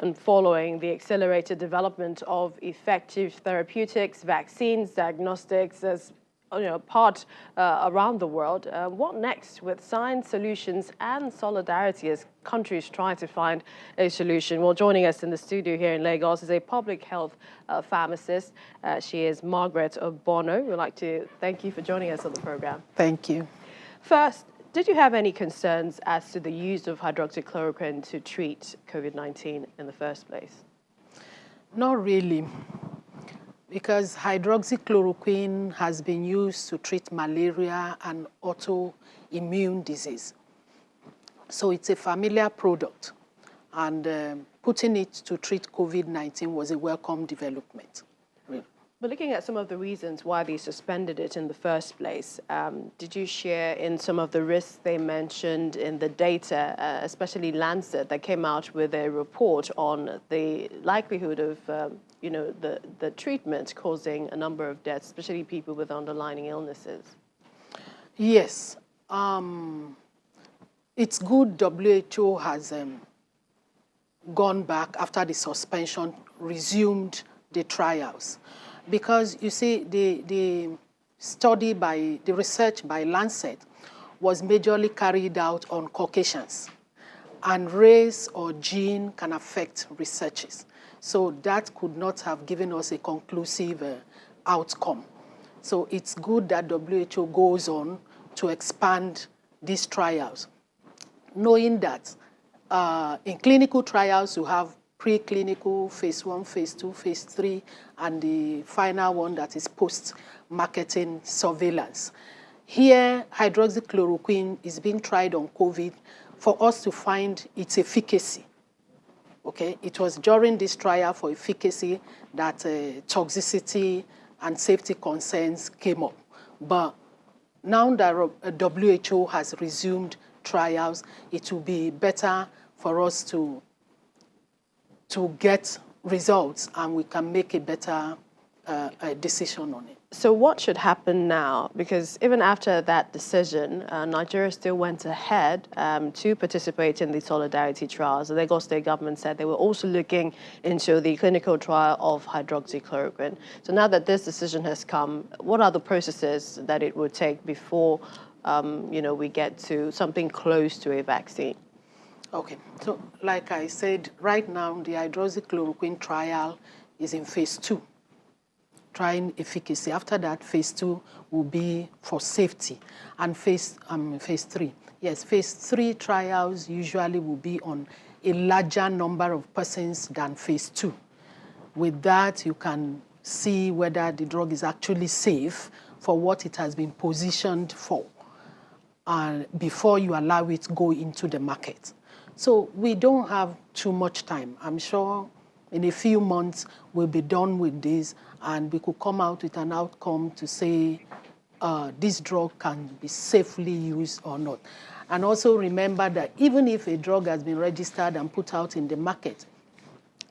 and following the accelerated development of effective therapeutics, vaccines, diagnostics as part around the world. What next with science, solutions and solidarity as countries try to find a solution? Well, joining us in the studio here in Lagos is a public health pharmacist. She is Margaret Obono. We'd like to thank you for joining us on the program. Thank you. First, did you have any concerns as to the use of hydroxychloroquine to treat COVID-19 in the first place? Not really, because hydroxychloroquine has been used to treat malaria and autoimmune disease. So it's a familiar product, and putting it to treat COVID-19 was a welcome development. Really. But looking at some of the reasons why they suspended it in the first place, did you share in some of the risks they mentioned in the data, especially Lancet, that came out with a report on the likelihood of the treatment causing a number of deaths, especially people with underlying illnesses? Yes. It's good WHO has gone back after the suspension, resumed the trials. Because, you see, the research by Lancet was majorly carried out on Caucasians. And race or gene can affect researches. So that could not have given us a conclusive outcome. So it's good that WHO goes on to expand these trials, knowing that in clinical trials you have preclinical, phase 1, phase 2, phase 3, and the final one that is post-marketing surveillance. Here, hydroxychloroquine is being tried on COVID for us to find its efficacy. Okay, it was during this trial for efficacy that toxicity and safety concerns came up. But now that WHO has resumed trials, it will be better for us to get results, and we can make a better decision on it. So what should happen now? Because even after that decision, Nigeria still went ahead to participate in the solidarity trials. The Lagos State government said they were also looking into the clinical trial of hydroxychloroquine. So now that this decision has come, what are the processes that it would take before we get to something close to a vaccine? Okay, so like I said, right now the hydroxychloroquine trial is in phase 2, trying efficacy. After that, phase 2 will be for safety, and phase 3. Yes, phase 3 trials usually will be on a larger number of persons than phase 2. With that, you can see whether the drug is actually safe for what it has been positioned for, before you allow it to go into the market. So we don't have too much time. I'm sure in a few months we'll be done with this, and we could come out with an outcome to say this drug can be safely used or not. And also remember that even if a drug has been registered and put out in the market,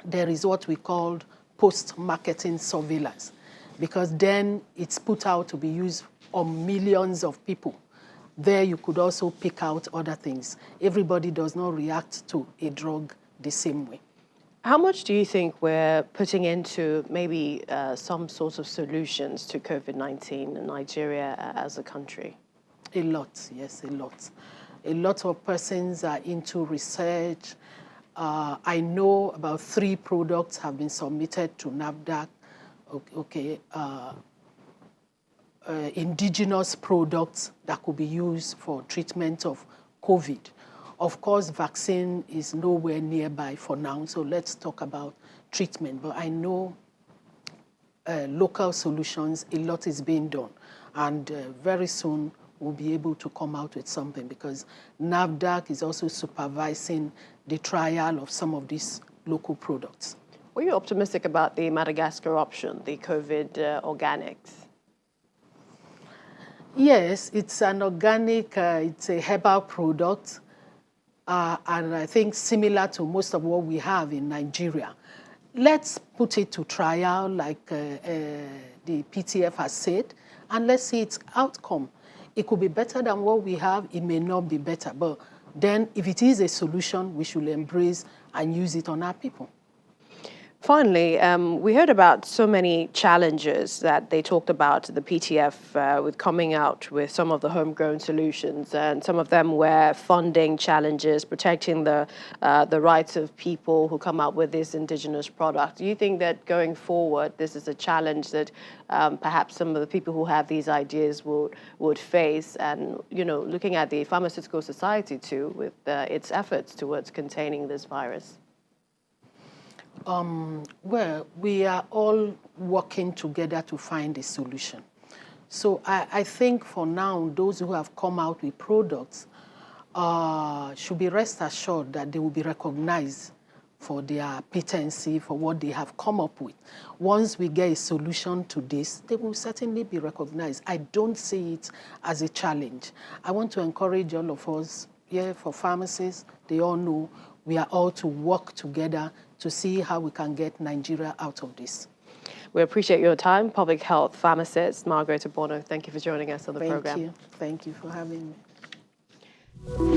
there is what we call post-marketing surveillance, because then it's put out to be used on millions of people. There you could also pick out other things. Everybody does not react to a drug the same way. How much do you think we're putting into maybe some sorts of solutions to COVID-19 in Nigeria as a country? A lot, yes, a lot. A lot of persons are into research. I know about 3 products have been submitted to NAFDAC. Okay. Indigenous products that could be used for treatment of COVID. Of course, vaccine is nowhere nearby for now, so let's talk about treatment. But I know local solutions, a lot is being done. And very soon, we'll be able to come out with something, because NAFDAC is also supervising the trial of some of these local products. Were you optimistic about the Madagascar option, the COVID organics? Yes, it's an organic, it's a herbal product, and I think similar to most of what we have in Nigeria. Let's put it to trial, like the PTF has said, and let's see its outcome. It could be better than what we have, it may not be better, but then if it is a solution, we should embrace and use it on our people. Finally, we heard about so many challenges that they talked about, the PTF, with coming out with some of the homegrown solutions, and some of them were funding challenges, protecting the rights of people who come up with this indigenous product. Do you think that going forward, this is a challenge that perhaps some of the people who have these ideas would face? And, you know, looking at the Pharmaceutical Society too, with its efforts towards containing this virus. Well, we are all working together to find a solution. So I think for now, those who have come out with products should be rest assured that they will be recognized for their patency, for what they have come up with. Once we get a solution to this, they will certainly be recognized. I don't see it as a challenge. I want to encourage all of us, for pharmacists, they all know we are all to work together to see how we can get Nigeria out of this. We appreciate your time, public health pharmacist Margaret Obono. Thank you for joining us on the program. Thank you. Thank you for having me.